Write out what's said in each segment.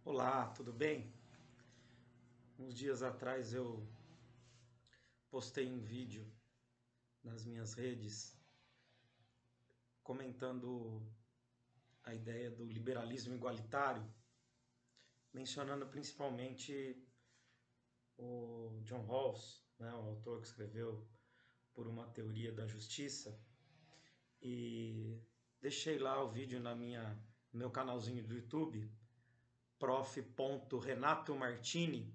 Olá, tudo bem? Uns dias atrás eu postei um vídeo nas minhas redes comentando a ideia do liberalismo igualitário, mencionando principalmente o John Rawls, né, o autor que escreveu Por uma Teoria da Justiça, e deixei lá o vídeo no meu canalzinho do YouTube, prof.renato martini,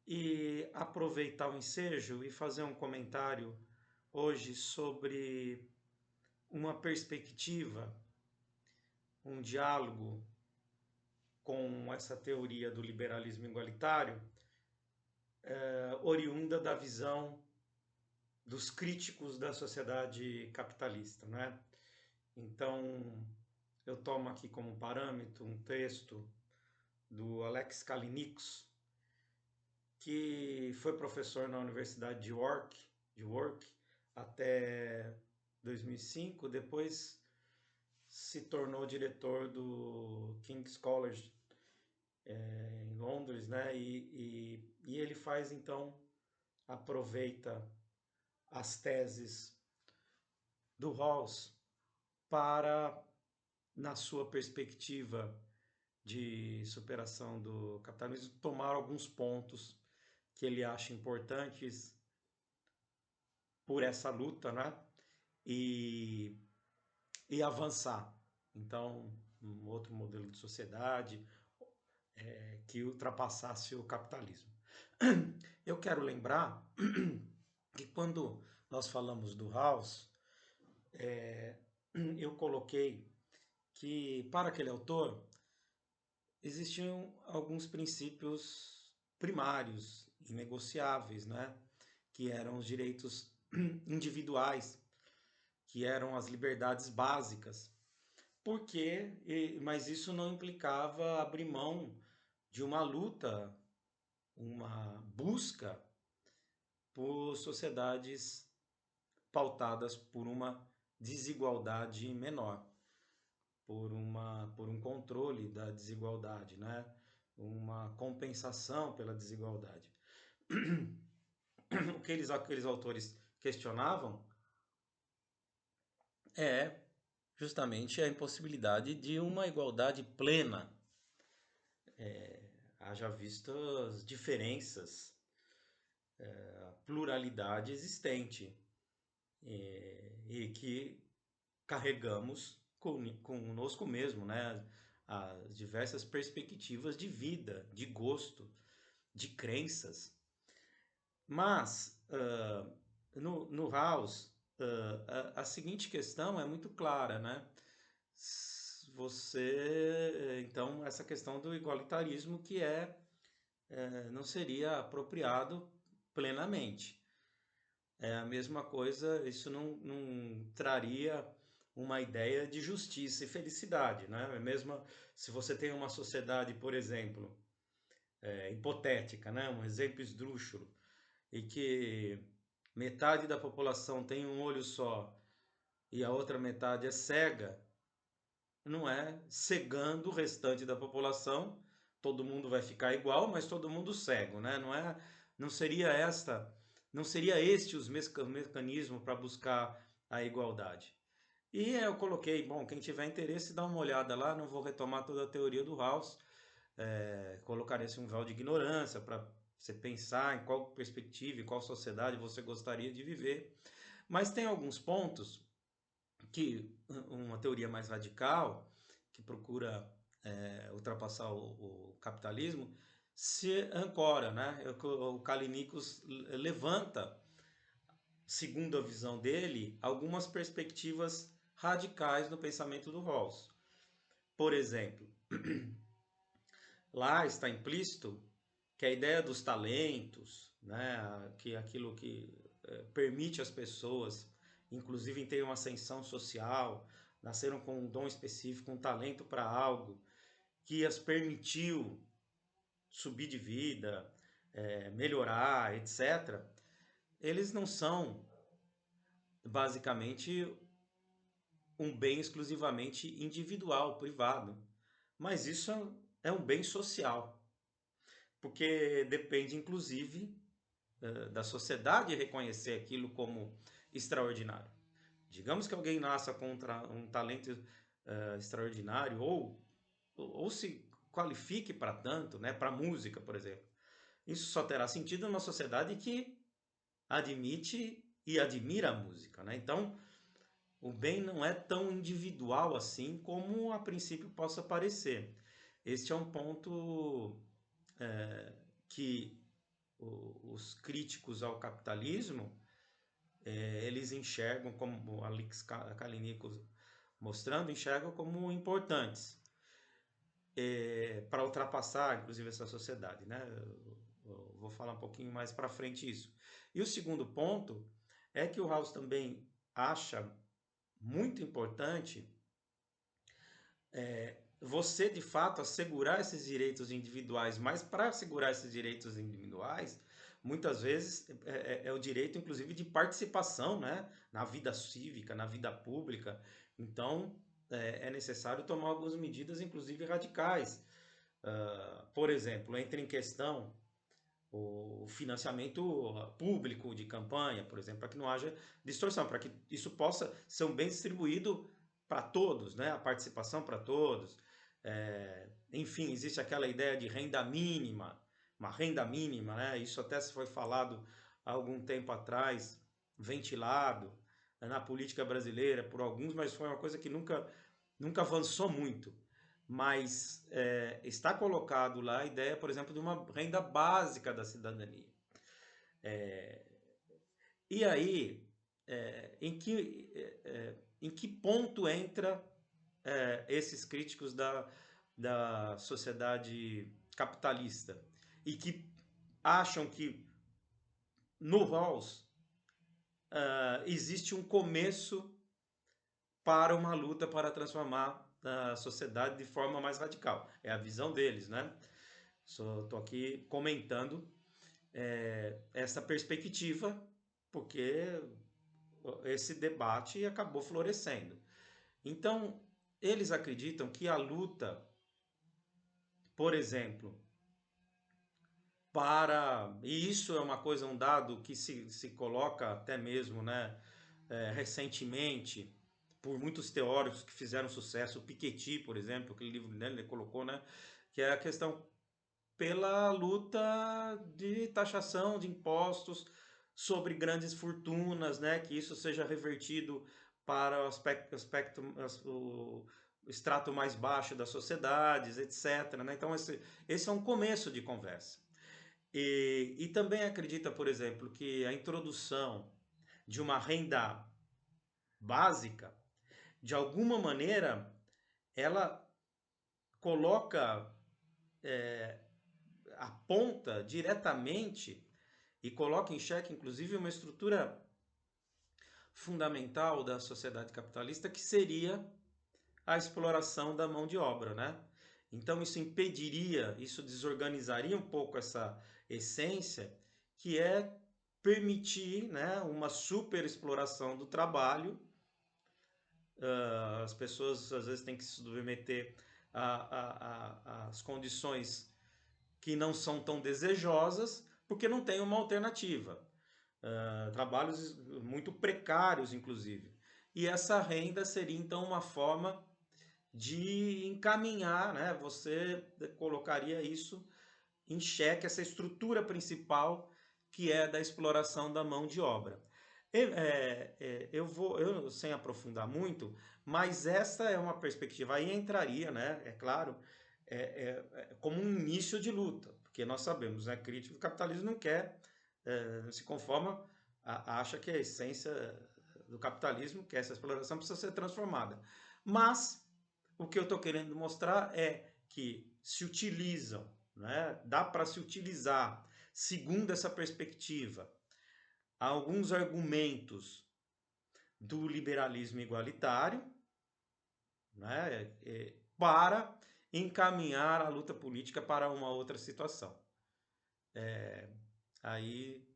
e aproveitar o ensejo e fazer um comentário hoje sobre uma perspectiva, um diálogo com essa teoria do liberalismo igualitário, oriunda da visão dos críticos da sociedade capitalista, né? Então, eu tomo aqui como parâmetro um texto do Alex Kalinick, que foi professor na Universidade de York até 2005, depois se tornou diretor do King's College em Londres, né? E ele faz então, aproveita as teses do Rawls para, na sua perspectiva de superação do capitalismo, tomar alguns pontos que ele acha importantes por essa luta, né? E, e avançar. Então, um outro modelo de sociedade que ultrapassasse o capitalismo. Eu quero lembrar que quando nós falamos do House, eu coloquei que para aquele autor existiam alguns princípios primários, inegociáveis, né? Que eram os direitos individuais, que eram as liberdades básicas. Mas isso não implicava abrir mão de uma luta, uma busca por sociedades pautadas por uma desigualdade menor, por um controle da desigualdade, né? Uma compensação pela desigualdade. O que aqueles autores questionavam é justamente a impossibilidade de uma igualdade plena, haja vistas as diferenças, a pluralidade existente, e que carregamos conosco mesmo, né? As diversas perspectivas de vida, de gosto, de crenças. Mas, no House, a seguinte questão é muito clara, né? Então, essa questão do igualitarismo que não seria apropriado plenamente. É a mesma coisa, isso não traria uma ideia de justiça e felicidade, né? Mesmo se você tem uma sociedade, por exemplo, hipotética, né? Um exemplo esdrúxulo, e que metade da população tem um olho só e a outra metade é cega, não é cegando o restante da população, todo mundo vai ficar igual, mas todo mundo cego, né? Não seria não seria este os mecanismos para buscar a igualdade. E eu coloquei, bom, quem tiver interesse, dá uma olhada lá, não vou retomar toda a teoria do House, colocar esse um véu de ignorância para você pensar em qual perspectiva, em qual sociedade você gostaria de viver. Mas tem alguns pontos que uma teoria mais radical, que procura ultrapassar o capitalismo, se ancora, né? O Kallinikos levanta, segundo a visão dele, algumas perspectivas radicais no pensamento do Rawls. Por exemplo, lá está implícito que a ideia dos talentos, né, que aquilo que permite às pessoas, inclusive ter uma ascensão social, nasceram com um dom específico, um talento para algo, que as permitiu subir de vida, melhorar, etc., eles não são basicamente um bem exclusivamente individual, privado. Mas isso é um bem social, porque depende, inclusive, da sociedade reconhecer aquilo como extraordinário. Digamos que alguém nasça com um talento extraordinário ou se qualifique para tanto, né, para música, por exemplo. Isso só terá sentido numa sociedade que admite e admira a música, né? Então, o bem não é tão individual assim como a princípio possa parecer. Este é um ponto que os críticos ao capitalismo eles enxergam, como o Alex Kalinikos mostrando, enxergam como importantes para ultrapassar, inclusive, essa sociedade, né? Eu vou falar um pouquinho mais para frente isso. E o segundo ponto é que o House também acha muito importante você, de fato, assegurar esses direitos individuais, mas para assegurar esses direitos individuais, muitas vezes é o direito, inclusive, de participação, né, na vida cívica, na vida pública. Então, é necessário tomar algumas medidas, inclusive radicais. Por exemplo, entra em questão o financiamento público de campanha, por exemplo, para que não haja distorção, para que isso possa ser um bem distribuído para todos, né? A participação para todos. Enfim, existe aquela ideia de renda mínima, uma renda mínima, né? Isso até se foi falado há algum tempo atrás, ventilado na política brasileira por alguns, mas foi uma coisa que nunca avançou muito. Mas está colocado lá a ideia, por exemplo, de uma renda básica da cidadania. E aí, em que ponto entra esses críticos da sociedade capitalista e que acham que no Rawls existe um começo para uma luta para transformar a sociedade de forma mais radical. É a visão deles, né? Só estou aqui comentando essa perspectiva, porque esse debate acabou florescendo. Então, eles acreditam que a luta, por exemplo, e isso é uma coisa, um dado que se coloca até mesmo, né, recentemente, por muitos teóricos que fizeram sucesso, o Piketty, por exemplo, aquele livro dele, ele colocou, né, que é a questão pela luta de taxação de impostos sobre grandes fortunas, né, que isso seja revertido para o extrato mais baixo das sociedades, etc. Né? Então, esse é um começo de conversa. E também acredita, por exemplo, que a introdução de uma renda básica, de alguma maneira, ela coloca, aponta diretamente e coloca em xeque, inclusive, uma estrutura fundamental da sociedade capitalista, que seria a exploração da mão de obra, né? Então isso impediria, isso desorganizaria um pouco essa essência, que é permitir, né, uma superexploração do trabalho. As pessoas às vezes têm que se submeter às condições que não são tão desejosas, porque não tem uma alternativa. Trabalhos muito precários, inclusive. E essa renda seria então uma forma de encaminhar, né? Você colocaria isso em xeque, essa estrutura principal que é da exploração da mão de obra. Eu sem aprofundar muito, mas essa é uma perspectiva, aí entraria, né? É claro, como um início de luta, porque nós sabemos, né? Crítico do capitalismo não quer, não se conforma, acha que a essência do capitalismo, que essa exploração precisa ser transformada. Mas o que eu estou querendo mostrar é que se utilizam, né? Dá para se utilizar, segundo essa perspectiva, alguns argumentos do liberalismo igualitário, né? Para encaminhar a luta política para uma outra situação. Aí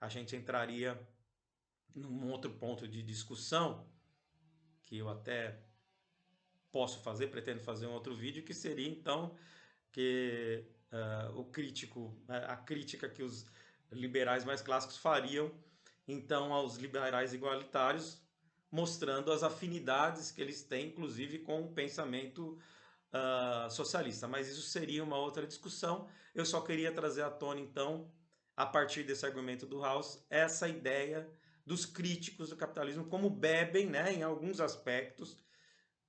a gente entraria num outro ponto de discussão, que eu até posso fazer, pretendo fazer um outro vídeo, que seria então que o crítico, a crítica que os liberais mais clássicos fariam então aos liberais igualitários, mostrando as afinidades que eles têm, inclusive com o pensamento socialista. Mas isso seria uma outra discussão. Eu só queria trazer à tona, então, a partir desse argumento do House, essa ideia dos críticos do capitalismo, como bebem, né, em alguns aspectos,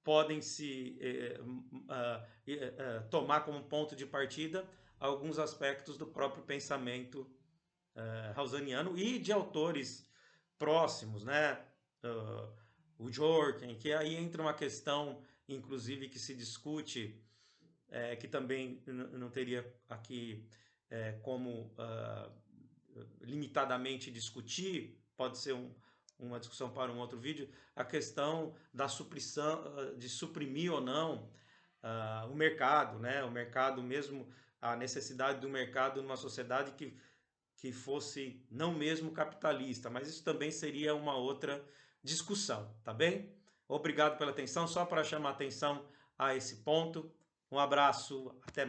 podem se tomar como ponto de partida alguns aspectos do próprio pensamento Hausaniano e de autores próximos, né? O Dworkin, que aí entra uma questão, inclusive, que se discute, que também não teria aqui como limitadamente discutir, pode ser uma discussão para um outro vídeo, a questão da supressão, de suprimir ou não o mercado, né? O mercado mesmo, a necessidade do mercado numa sociedade que fosse não mesmo capitalista, mas isso também seria uma outra discussão, tá bem? Obrigado pela atenção, só para chamar atenção a esse ponto. Um abraço, até mais.